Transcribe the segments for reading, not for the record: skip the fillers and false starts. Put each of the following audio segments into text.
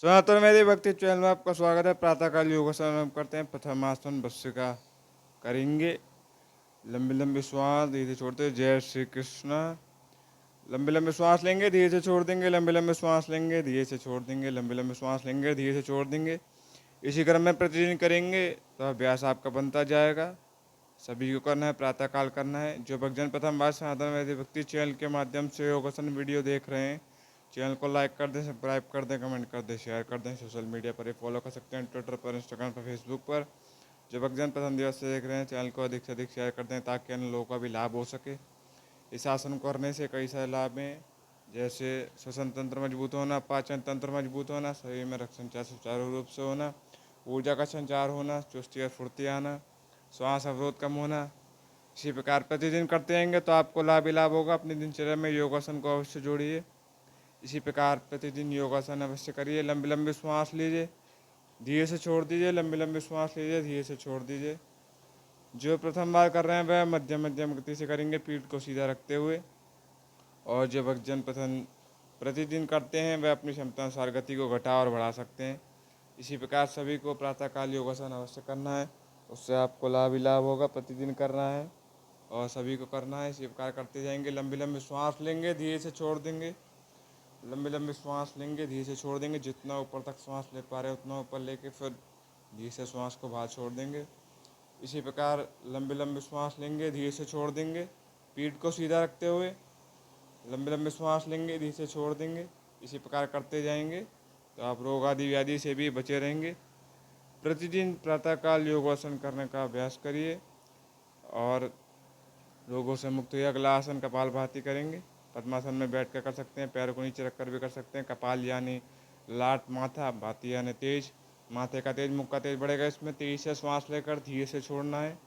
सनातन मेरी भक्ति चैनल में आपका स्वागत है। प्रातःकाल योगासन हम करते हैं। प्रथम आसन भस्त्रिका करेंगे। लंबी लंबी श्वास धीरे से छोड़ते हुए जय श्री कृष्ण। लंबी लंबी श्वास लेंगे, धीरे से छोड़ देंगे। लंबी लंबी श्वास लेंगे, धीरे से छोड़ देंगे। लंबी लंबी श्वास लेंगे, धीरे से छोड़ देंगे। इसी क्रम में प्रतिदिन करेंगे तो अभ्यास आपका बनता जाएगा। सभी को करना है, प्रातःकाल करना है। जो भक्तजन प्रथम बार सनातन मेरी भक्ति चैनल के माध्यम से योगासन वीडियो देख रहे हैं, चैनल को लाइक कर दें, सब्सक्राइब कर दें, कमेंट कर दें, शेयर कर दें। सोशल मीडिया पर ही फॉलो कर सकते हैं, ट्विटर पर, इंस्टाग्राम पर, फेसबुक पर। जो भक्तजन प्रथम दिवस से देख रहे हैं, चैनल को अधिक से अधिक शेयर कर दें ताकि अन्य लोगों का भी लाभ हो सके। इस आसन को करने से कई सारे लाभ हैं, जैसे श्वसन तंत्र मजबूत होना, पाचन तंत्र मजबूत होना, शरीर में रक्त संचार सुचारू रूप से होना, ऊर्जा का संचार होना, चुस्ती और फुर्ती आना, श्वास अवरोध कम होना। इसी प्रकार प्रतिदिन करते रहेंगे तो आपको लाभ ही लाभ होगा। अपनी दिनचर्या में योगासन को अवश्य जोड़िए। इसी प्रकार प्रतिदिन योगासन अवश्य करिए। लंबी लंबी श्वास लीजिए, धीरे से छोड़ दीजिए। लंबी लंबी श्वास लीजिए, धीरे से छोड़ दीजिए। जो प्रथम बार कर रहे हैं वह मध्यम मध्यम गति से करेंगे, पीठ को सीधा रखते हुए। और जो भक्तजन प्रथम प्रतिदिन करते हैं वह अपनी क्षमता अनुसार गति को घटा और बढ़ा सकते हैं। इसी प्रकार सभी को प्रातःकाल योगासन अवश्य करना है, उससे आपको लाभ ही लाभ होगा। प्रतिदिन करना है और सभी को करना है। इसी प्रकार करते जाएंगे। लंबी लंबी श्वास लेंगे, धीरे से छोड़ देंगे। लंबी लंबी श्वास लेंगे, धीरे से छोड़ देंगे। जितना ऊपर तक श्वास ले पा रहे हैं उतना ऊपर लेके फिर धीरे से श्वास को बाहर छोड़ देंगे। इसी प्रकार लंबी लंबी श्वास लेंगे, धीरे से छोड़ देंगे, पीठ को सीधा रखते हुए। लंबी लंबी श्वास लेंगे, धीरे से छोड़ देंगे। इसी प्रकार करते जाएंगे तो आप रोग आदि व्याधि से भी बचे रहेंगे। प्रतिदिन प्रातःकाल योगासन करने का अभ्यास करिए और रोगों से मुक्त हुए। अगला आसन कपालभाति करेंगे। पद्मासन में बैठ कर सकते हैं, पैर को नीचे रखकर भी कर सकते हैं। कपाल यानी लाट माथा, भाती यानी तेज, माथे का तेज, मुख का तेज बढ़ेगा। इसमें तेजी से श्वास लेकर धीरे से छोड़ना है,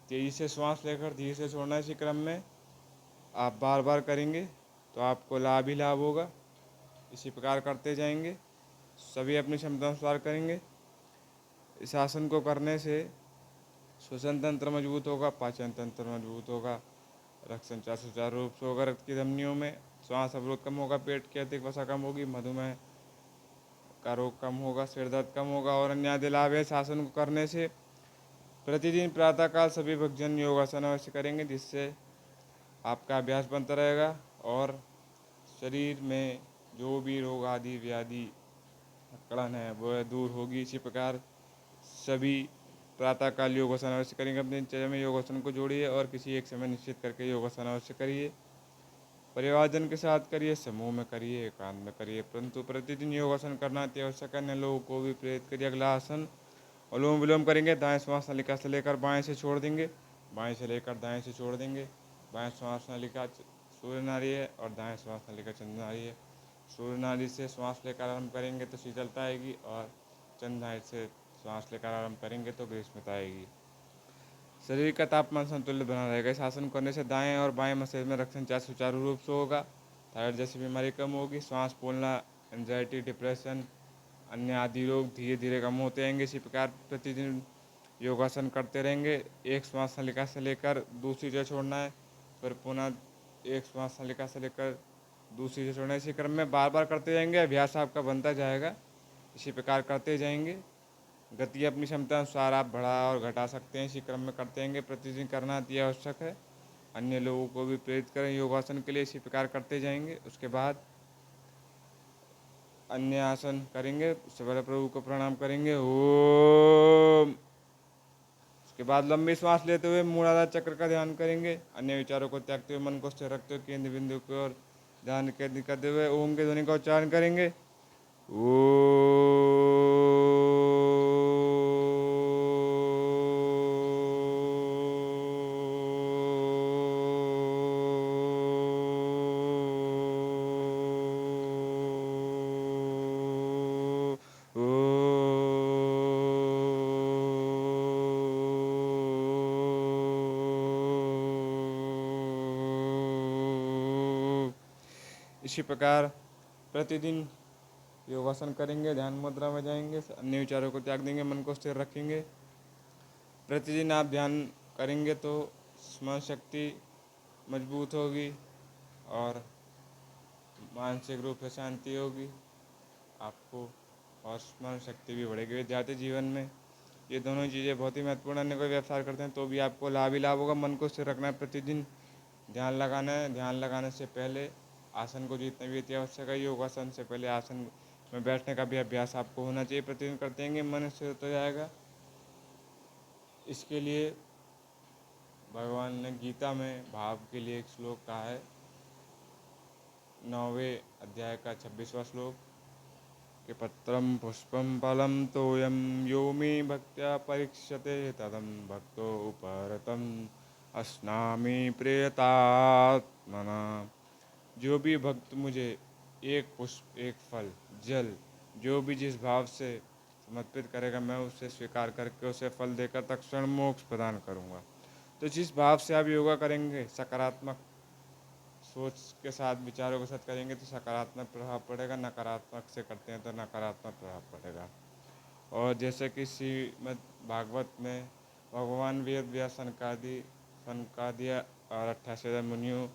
तेजी से श्वास लेकर धीरे से छोड़ना है। इसी क्रम में आप बार बार करेंगे तो आपको लाभ ही लाभ होगा। इसी प्रकार करते जाएंगे, सभी अपनी क्षमता अनुसार करेंगे। इस आसन को करने से श्वसन तंत्र मजबूत होगा, पाचन तंत्र मजबूत होगा, रक्त संचार सुचारू रूप से होगा, रक्त की धमनियों में श्वास अवरोध कम होगा, पेट की अधिक वसा कम होगी, मधुमेह का रोग कम होगा, सिर दर्द कम होगा और अन्य आदि लाभ है इस आसन को करने से। प्रतिदिन प्रातःकाल सभी भक्तजन योगासन अवश्य करेंगे, जिससे आपका अभ्यास बनता रहेगा और शरीर में जो भी रोग आदि व्याधि अकड़न है वह दूर होगी। इसी प्रकार सभी प्रातःकाल योगासन अवश्य करेंगे। अपनी दिनचर्या में योगासन को जोड़िए और किसी एक समय निश्चित करके योगासन अवश्य करिए। परिवारजन के साथ करिए, समूह में करिए, एकांत में करिए, परंतु प्रतिदिन योगासन करना अति आवश्यक है। अन्य लोगों को भी प्रेरित करिए। अगला आसन अनुलोम विलोम करेंगे। दाएं श्वास नलिका से लेकर बाएं से छोड़ देंगे, बाएं से लेकर दाएं से छोड़ देंगे। बाएं श्वास नलिका सूर्य नाड़ी है और दाएं श्वास नलिका चंद्र नाड़ी है। सूर्य नाड़ी से श्वास लेकर आरंभ करेंगे तो शीतलता आएगी और चंद्र नाड़ी से श्वास लेकर आरंभ करेंगे तो ग्रीष्मता आएगी। शरीर का तापमान संतुलित बना रहेगा। इस आसन करने से दाएं और बाएं मस्तिष्क में रक्त संचार सुचारू रूप से होगा, थायराइड जैसी बीमारी कम होगी, सांस फूलना, एंजाइटी, डिप्रेशन, अन्य आदि रोग धीरे धीरे कम होते रहेंगे। इसी प्रकार प्रतिदिन योगासन करते रहेंगे। एक श्वास नलिका से लेकर दूसरी जगह छोड़ना है, फिर पुनः एक श्वास नलिका से लेकर दूसरी जगह छोड़ना है। इसी क्रम में बार बार करते जाएंगे, अभ्यास आपका बनता जाएगा। इसी प्रकार करते जाएंगे। गति अपनी क्षमता अनुसार आप बढ़ा और घटा सकते हैं। इसी क्रम में करते रहेंगे। प्रतिदिन करना अति आवश्यक है। अन्य लोगों को भी प्रेरित करें योगासन के लिए। इसी प्रकार करते जाएंगे। उसके बाद अन्य आसन करेंगे, उससे पहले प्रभु को प्रणाम करेंगे, ओम। उसके बाद लंबी श्वास लेते हुए मूलाधार चक्र का ध्यान करेंगे। अन्य विचारों को त्यागते हुए मन को स्थिर रखते हुए केंद्र बिंदु की ओर ध्यान केंद्रित करते हुए ओम के ध्वनि का उच्चारण करेंगे, ओ। इसी प्रकार प्रतिदिन योगासन करेंगे, ध्यान मुद्रा में जाएंगे, अन्य विचारों को त्याग देंगे, मन को स्थिर रखेंगे। प्रतिदिन आप ध्यान करेंगे तो स्मरण शक्ति मजबूत होगी और मानसिक रूप से शांति होगी। आपको और स्मरण शक्ति भी बढ़ेगी विद्यार्थी जीवन में। ये दोनों चीज़ें बहुत ही महत्वपूर्ण। अन्य कोई व्यवसाय करते हैं तो भी आपको लाभ ही लाभ होगा। मन को स्थिर रखना है, प्रतिदिन ध्यान लगाना है। ध्यान लगाने से पहले आसन को जितना भी अति आवश्यक है, योगासन से पहले आसन में बैठने का भी अभ्यास आपको होना चाहिए। प्रतिदिन करते हैं मन स्थिर होता जाएगा। इसके लिए भगवान ने गीता में भाव के लिए एक श्लोक कहा है, 9वें अध्याय का 26वां श्लोक, कि पत्रम पुष्पम फलम तोयम यो मे भक्त्या परीक्षते तदम भक्तो उपरतम अस्नामि प्रियतात्मना। जो भी भक्त मुझे एक पुष्प, एक फल, जल, जो भी जिस भाव से समर्पित करेगा, मैं उसे स्वीकार करके उसे फल देकर तत्क्षण मोक्ष प्रदान करूँगा। तो जिस भाव से आप योगा करेंगे, सकारात्मक सोच के साथ, विचारों के साथ करेंगे तो सकारात्मक प्रभाव पड़ेगा। नकारात्मक से करते हैं तो नकारात्मक प्रभाव पड़ेगा। और जैसे कि श्रीमद् भागवत में भगवान वेद व्यास सनकादि और 88 मुनियों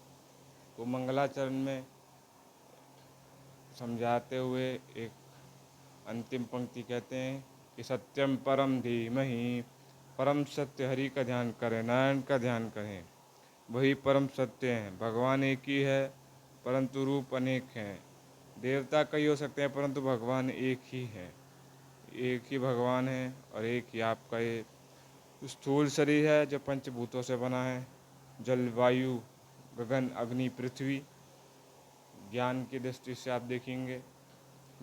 को मंगलाचरण में समझाते हुए एक अंतिम पंक्ति कहते हैं कि सत्यम परम धीमहि, परम सत्य हरि का ध्यान करें, नारायण का ध्यान करें, वही परम सत्य हैं। भगवान एक ही है परंतु रूप अनेक हैं। देवता कई हो सकते हैं परंतु भगवान एक ही है। एक ही भगवान है और एक ही आपका ये स्थूल शरीर है जो पंचभूतों से बना है, जल, वायु, गगन, अग्नि, पृथ्वी। ज्ञान की दृष्टि से आप देखेंगे,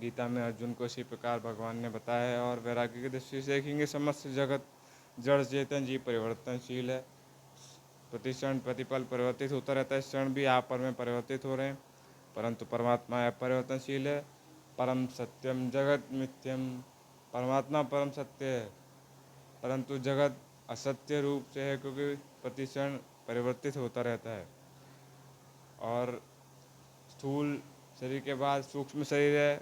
गीता में अर्जुन को इसी प्रकार भगवान ने बताया है। और वैराग्य की दृष्टि से देखेंगे, समस्त जगत जड़ चेतन जीव परिवर्तनशील है, प्रति क्षण प्रतिपल परिवर्तित होता रहता है। इस क्षण भी आप पर में परिवर्तित हो रहे हैं, परंतु परमात्मा अपरिवर्तनशील है। परम सत्यम जगत मिथ्यम, परमात्मा परम सत्य है परंतु जगत असत्य रूप से है, क्योंकि प्रति क्षण परिवर्तित होता रहता है। और स्थूल शरीर के बाद सूक्ष्म शरीर है,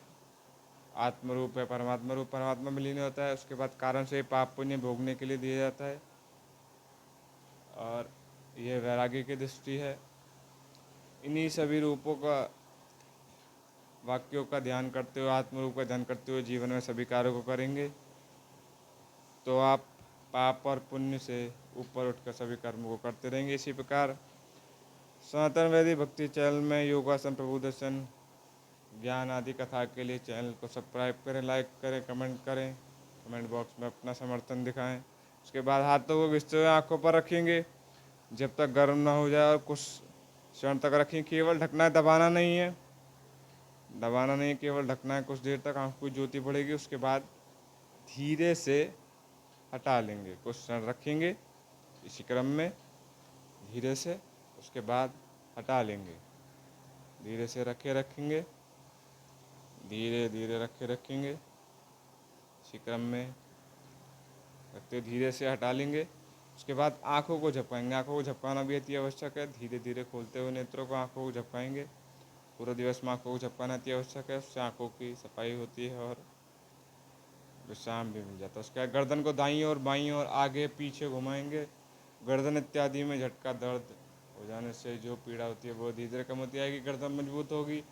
आत्मरूप है, परमात्मा रूप, परमात्मा में लीन होता है। उसके बाद कारण से पाप पुण्य भोगने के लिए दिया जाता है। और ये वैराग्य की दृष्टि है। इन्हीं सभी रूपों का, वाक्यों का ध्यान करते हुए, आत्मरूप का ध्यान करते हुए जीवन में सभी कार्यों को करेंगे तो आप पाप और पुण्य से ऊपर उठकर सभी कर्मों को करते रहेंगे। इसी प्रकार सनातन वैदिक भक्ति चैनल में योगासन, प्रभु दर्शन, ज्ञान आदि कथा के लिए चैनल को सब्सक्राइब करें, लाइक करें, कमेंट करें, कमेंट बॉक्स में अपना समर्थन दिखाएं। उसके बाद हाथों को घिसते हुए आँखों पर रखेंगे जब तक गर्म ना हो जाए, और कुछ क्षण तक रखें। केवल ढकना है, दबाना नहीं है, दबाना नहीं, केवल ढकना है। कुछ देर तक आँख को ज्योति पड़ेगी, उसके बाद धीरे से हटा लेंगे। कुछ क्षण रखेंगे इसी क्रम में, धीरे से, उसके बाद हटा लेंगे। धीरे से रखेंगे, धीरे धीरे रखेंगे, इसी क्रम में रखते धीरे से हटा लेंगे। उसके बाद आँखों को झपकाएंगे। आँखों को झपकाना भी अति आवश्यक है। धीरे धीरे खोलते हुए नेत्रों को, आँखों को झपकाएंगे। पूरा दिवस में आँखों को झपकाना अति आवश्यक है, उससे आँखों की सफाई होती है और विश्राम भी मिल जाता है। उसके बाद गर्दन को दाईं और बाईं और आगे पीछे घुमाएंगे। गर्दन इत्यादि में झटका दर्द हो जाने से जो पीड़ा होती है वो धीरे धीरे कम होती आएगी। गर्दन मजबूत होगी,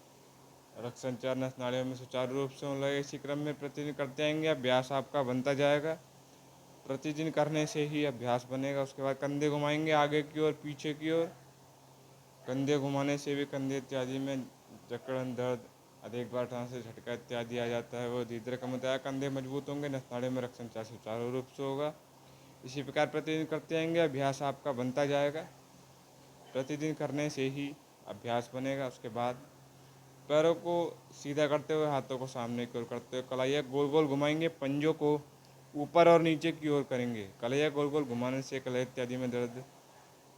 रक्त संचार नस नाड़ियों में सुचारू रूप से होने लगेगा। इसी क्रम में प्रतिदिन करते आएंगे, अभ्यास आपका बनता जाएगा। प्रतिदिन करने से ही अभ्यास बनेगा। उसके बाद कंधे घुमाएंगे आगे की ओर, पीछे की ओर। कंधे घुमाने से भी कंधे इत्यादि में जकड़न, दर्द, अधिक बार से झटका इत्यादि आ जाता है, वो धीरे धीरे कम होता है। कंधे मजबूत होंगे, नस नाड़ी में रक्त संचार सुचारू रूप से होगा। इसी प्रकार प्रतिदिन करते आएंगे, अभ्यास आपका बनता जाएगा। प्रतिदिन करने से ही अभ्यास बनेगा। उसके बाद पैरों को सीधा करते हुए, हाथों को सामने की ओर करते हुए कलाइयाँ गोल गोल घुमाएंगे। पंजों को ऊपर और नीचे की ओर करेंगे। कलाइयाँ गोल गोल घुमाने से कलाई इत्यादि में दर्द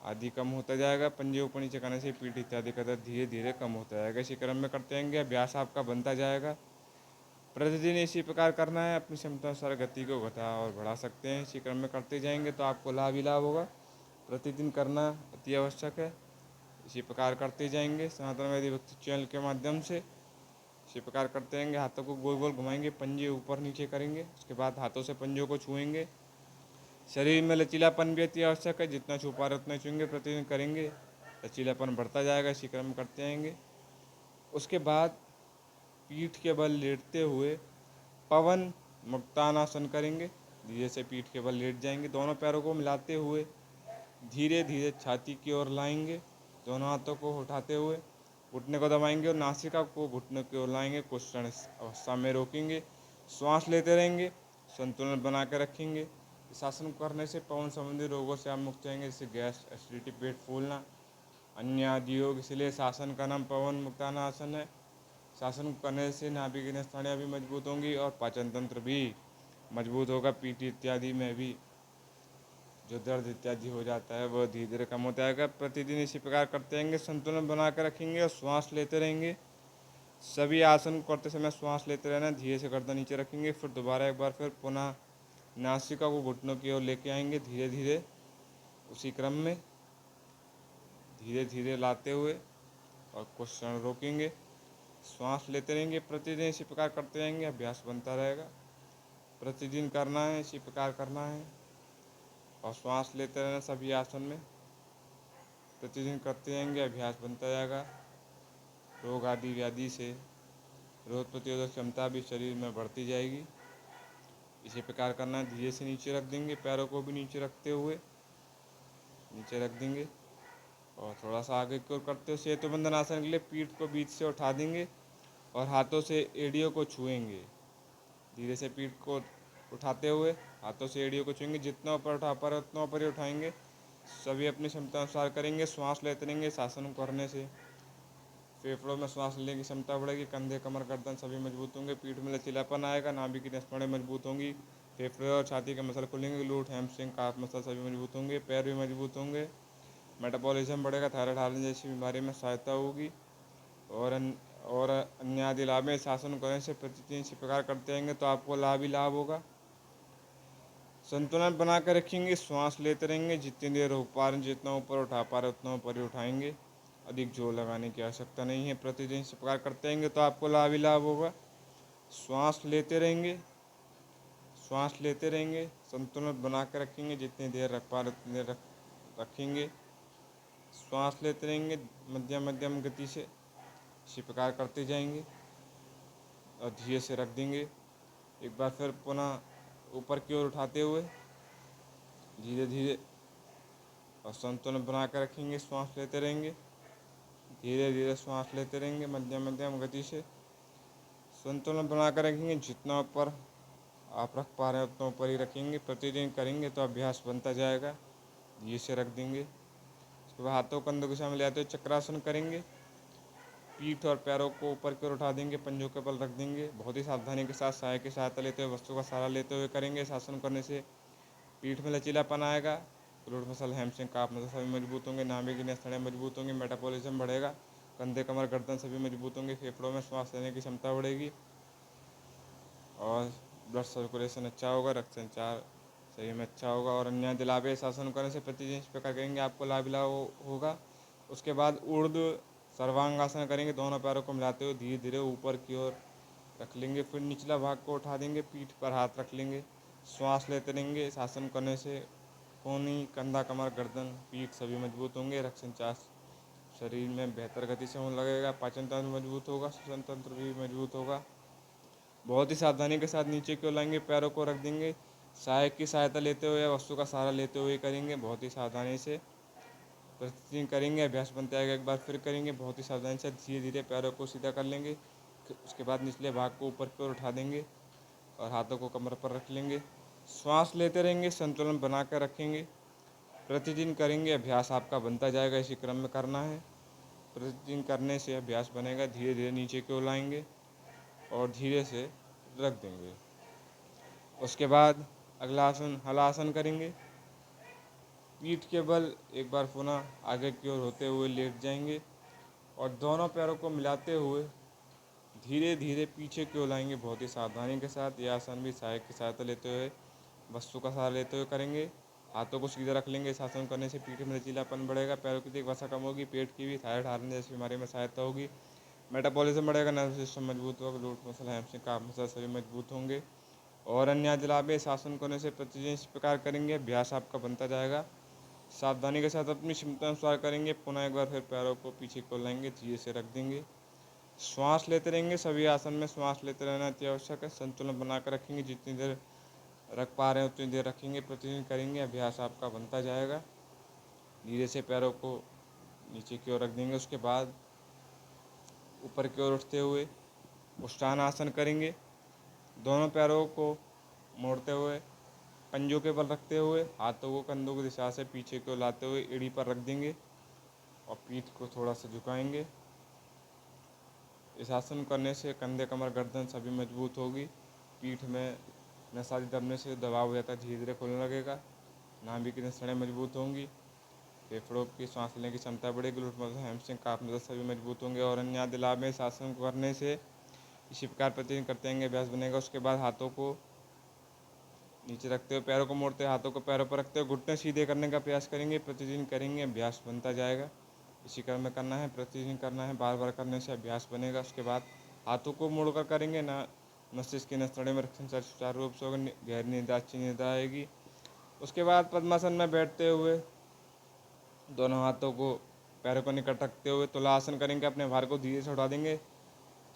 आदि कम होता जाएगा। पंजे ऊपर नीचे करने से पीठ इत्यादि का दर्द धीरे धीरे कम होता जाएगा। इसी क्रम में करते रहेंगे, अभ्यास आपका बनता जाएगा। प्रतिदिन इसी प्रकार करना है। अपनी क्षमता अनुसार गति को घटा और बढ़ा सकते हैं। इसी क्रम में करते जाएंगे तो आपको लाभ ही लाभ होगा। प्रतिदिन करना अति आवश्यक है। इसी प्रकार करते जाएंगे सनातन वैदिक भक्ति चैनल के माध्यम से। इसी प्रकार करते रहेंगे, हाथों को गोल गोल घुमाएंगे, पंजे ऊपर नीचे करेंगे। उसके बाद हाथों से पंजों को छुएंगे। शरीर में लचीलापन भी अति आवश्यक है, जितना छू पा रहे उतना छूएंगे। प्रतिदिन करेंगे, लचीलापन बढ़ता जाएगा। इसी क्रम करते आएंगे। उसके बाद पीठ के बल लेटते हुए पवन मुक्तानासन करेंगे। धीरे से पीठ के बल लेट जाएंगे। दोनों पैरों को मिलाते हुए धीरे धीरे छाती की ओर लाएंगे। दोनों हाथों को उठाते हुए घुटने को दबाएंगे और नासिका को घुटने की ओर लाएंगे। कुछ क्षण इस अवस्था में रोकेंगे, श्वास लेते रहेंगे, संतुलन बना कर रखेंगे। इस आसन को करने से पवन संबंधी रोगों से आप मुक्त रहेंगे, जैसे गैस, एसिडिटी, पेट फूलना, अन्य आदि योग। इसलिए इस आसन का नाम पवन मुक्तानासन है। शासन करने से नाभि की नसों भी मजबूत होंगी और पाचन तंत्र भी मजबूत होगा। पीठ इत्यादि में भी जो दर्द इत्यादि हो जाता है वह धीरे धीरे कम होता जाएगा। प्रतिदिन इसी प्रकार करते रहेंगे, संतुलन बना कर रखेंगे और श्वास लेते रहेंगे। सभी आसन करते समय श्वास लेते रहना। धीरे से गर्दन नीचे रखेंगे, फिर दोबारा एक बार फिर पुनः नासिका को घुटनों की ओर लेके आएंगे। धीरे धीरे उसी क्रम में धीरे धीरे लाते हुए और कुछ क्षण रोकेंगे, श्वास लेते रहेंगे। प्रतिदिन इसी प्रकार करते रहेंगे, अभ्यास बनता रहेगा। प्रतिदिन करना है, इसी प्रकार करना है और श्वास लेते रहना सभी आसन में। प्रतिदिन करते रहेंगे, अभ्यास बनता जाएगा। रोग आदि व्याधि से रोग प्रतिरोधक क्षमता भी शरीर में बढ़ती जाएगी। इसी प्रकार करना है। धीरे से नीचे रख देंगे, पैरों को भी नीचे रखते हुए नीचे रख देंगे और थोड़ा सा आगे की ओर करते हुए सेतु बंधन आसन के लिए पीठ को बीच से उठा देंगे और हाथों से एड़ियों को छुएंगे। धीरे से पीठ को उठाते हुए हाथों से एड़ियों को छुएंगे। जितना ऊपर उठा पा रहे उतना ऊपर ही उठाएंगे। सभी अपनी क्षमता अनुसार करेंगे। श्वास लेते रहेंगे। शासन करने से फेफड़ों में श्वास लेने की क्षमता बढ़ेगी। कंधे, कमर, गर्दन सभी मजबूत होंगे। पीठ में लचीलापन आएगा। नाभि की नसों मजबूत होंगी। फेफड़े और छाती के मसल खुलेंगे। ग्लूट, हैमस्ट्रिंग, काफ मसल सभी मजबूत होंगे। पैर भी मजबूत होंगे। मेटाबॉलिज्म बढ़ेगा। थायराइड हार्मोन जैसी बीमारी में सहायता होगी और अन्य आदि लाभ में। शासन करने से प्रतिदिन इसी प्रकार करते रहेंगे तो आपको लाभ ही लाभ होगा। संतुलन बना कर रखेंगे, श्वास लेते रहेंगे। जितनी देर हो पा रहे जितना ऊपर उठा पा रहे उतना ऊपर ही उठाएंगे। अधिक जोर लगाने की आवश्यकता नहीं है। प्रतिदिन इसी प्रकार करते रहेंगे तो आपको लाभ ही लाभ होगा। श्वास लेते रहेंगे, श्वास लेते रहेंगे। संतुलन बना कर रखेंगे। जितनी देर रख पा रहे उतनी देर रखेंगे। श्वास लेते रहेंगे मध्यम मध्यम गति से। इसी प्रकार करते जाएंगे और धीरे से रख देंगे। एक बार फिर पुनः ऊपर की ओर उठाते हुए धीरे धीरे और संतुलन बना कर रखेंगे। श्वास लेते रहेंगे। धीरे धीरे श्वास लेते रहेंगे मध्यम मध्यम गति से। संतुलन बना कर रखेंगे। जितना ऊपर आप रख पा रहे हैं उतना ऊपर ही रखेंगे। प्रतिदिन करेंगे तो अभ्यास बनता जाएगा। धीरे से रख देंगे। उसके बाद हाथों कंधों की दिशा में ले आते हुए चक्रासन करेंगे। पीठ और पैरों को ऊपर की ओर उठा देंगे, पंजों के बल रख देंगे। बहुत ही सावधानी के साथ सहायक की सहायता लेते हुए, वस्तु का सहारा लेते हुए करेंगे। शासन करने से पीठ में लचीलापन आएगा। Glute muscle, hamstring, calf muscle सभी मजबूत होंगे। नाभि की नसें मजबूत होंगी। मेटाबॉलिज्म बढ़ेगा। कंधे, कमर, गर्दन सभी मजबूत होंगे। फेफड़ों में श्वास लेने की क्षमता बढ़ेगी और ब्लड सर्कुलेशन अच्छा होगा। रक्त संचार शरीर में अच्छा होगा और अन्य लाभ। शासन करने से प्रतिदिन इस प्रकार करेंगे आपको लाभ होगा। उसके बाद ऊर्ध्व सर्वांगासन करेंगे। दोनों पैरों को मिलाते हुए धीरे धीरे ऊपर की ओर रख लेंगे। फिर निचला भाग को उठा देंगे, पीठ पर हाथ रख लेंगे। श्वास लेते रहेंगे। शासन करने से कोहनी, कंधा, कमर, गर्दन, पीठ सभी मजबूत होंगे। रक्त संचार शरीर में बेहतर गति से होने लगेगा। पाचन तंत्र मजबूत होगा। श्वसन तंत्र भी मजबूत होगा। बहुत ही सावधानी के साथ नीचे की ओर लाएंगे, पैरों को रख देंगे। सहायक की सहायता लेते हुए या वस्तु का सहारा लेते हुए करेंगे। बहुत ही सावधानी से प्रतिदिन करेंगे, अभ्यास बनता है। एक बार फिर करेंगे बहुत ही सावधानी से। धीरे धीरे पैरों को सीधा कर लेंगे। उसके बाद निचले भाग को ऊपर की ओर उठा देंगे और हाथों को कमर पर रख लेंगे। श्वास लेते रहेंगे, संतुलन बना कर रखेंगे। प्रतिदिन करेंगे, अभ्यास आपका बनता जाएगा। इसी क्रम में करना है। प्रतिदिन करने से अभ्यास बनेगा। धीरे धीरे नीचे की ओर लाएंगे और धीरे से रख देंगे। उसके बाद अगला आसन हलासन करेंगे। पीठ के बल एक बार पुनः आगे की ओर होते हुए लेट जाएंगे और दोनों पैरों को मिलाते हुए धीरे धीरे पीछे की ओर लाएंगे। बहुत ही सावधानी के साथ यह आसन भी सहायक की सहायता लेते हुए, वस्तु का सहारा लेते हुए करेंगे। हाथों को सीधा रख लेंगे। इस आसन करने से पीठ में लचीलापन बढ़ेगा। पैरों की वसा कम होगी। पेट की भी, थायराइड हार्मोन जैसी बीमारी में सहायता होगी। मेटाबॉलिज्म बढ़ेगा। नर्वस सिस्टम मजबूत होगा। Glute muscle, hamstring, calf muscle सभी मजबूत होंगे और अन्य लाभ। शासन करने से प्रतिदिन इस प्रकार करेंगे, अभ्यास आपका बनता जाएगा। सावधानी के साथ अपनी क्षमता अनुसार करेंगे। पुनः एक बार फिर पैरों को पीछे को लाएंगे, धीरे से रख देंगे श्वास लेते रहेंगे। सभी आसन में श्वास लेते रहना अति आवश्यक है। संतुलन बनाकर रखेंगे, जितनी देर रख पा रहे हैं उतनी देर रखेंगे, प्रतिदिन करेंगे, अभ्यास आपका बनता जाएगा। धीरे से पैरों को नीचे की ओर रख देंगे, उसके बाद ऊपर की ओर उठते हुए उष्टान आसन करेंगे। दोनों पैरों को मोड़ते हुए पंजों के बल रखते हुए हाथों को कंधों की दिशा से पीछे की ओर लाते हुए एड़ी पर रख देंगे और पीठ को थोड़ा सा झुकाएंगे। इस आसन करने से कंधे, कमर, गर्दन सभी मजबूत होगी। पीठ में नसादी दबने से दबाव हो जाता है, धीरे धीरे खुलने लगेगा। नाभि की नसें मजबूत होंगी। फेफड़ों की सांस लेने की क्षमता बढ़ेगी। Glute muscle, hamstring, calf muscle सभी मजबूत होंगे। और अन्य आदि लाभ में इस आसन को करने से इसी प्रकार प्रतिदिन करते रहेंगे, अभ्यास बनेगा। उसके बाद हाथों को नीचे रखते हुए पैरों को मोड़ते हुए हाथों को पैरों पर रखते हुए घुटने सीधे करने का प्रयास करेंगे। प्रतिदिन करेंगे, अभ्यास बनता जाएगा। इसी क्रम में करना है, प्रतिदिन करना है, बार बार करने से अभ्यास बनेगा। उसके बाद हाथों को मोड़कर करेंगे ना, मस्तिष्क की नसों में रखें, सुचारू रूप से होगा, गहरी नींद, अच्छी नींद आएगी। उसके बाद पद्मासन में बैठते हुए दोनों हाथों को पैरों को निकट रखते हुए तुलासन करेंगे। अपने भार को धीरे से उठा देंगे,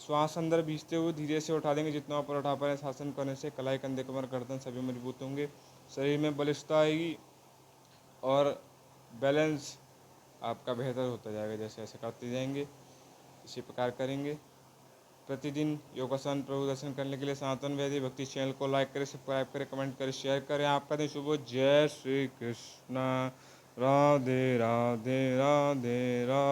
श्वास अंदर भींचते हुए धीरे से उठा देंगे। जितना ऊपर उठा पाए आसन करने से कलाई, कंधे, कमर, गर्दन सभी मजबूत होंगे, शरीर में बलिष्ठता आएगी और बैलेंस आपका बेहतर होता जाएगा। जैसे ऐसे करते जाएंगे, इसी प्रकार करेंगे। प्रतिदिन योगासन प्रभु दर्शन करने के लिए सनातन वैदिक भक्ति चैनल को लाइक करें, सब्सक्राइब करें, कमेंट करें, शेयर करें। आपका दिन शुभ हो। जय श्री कृष्ण। राधे राधे राधे राधे।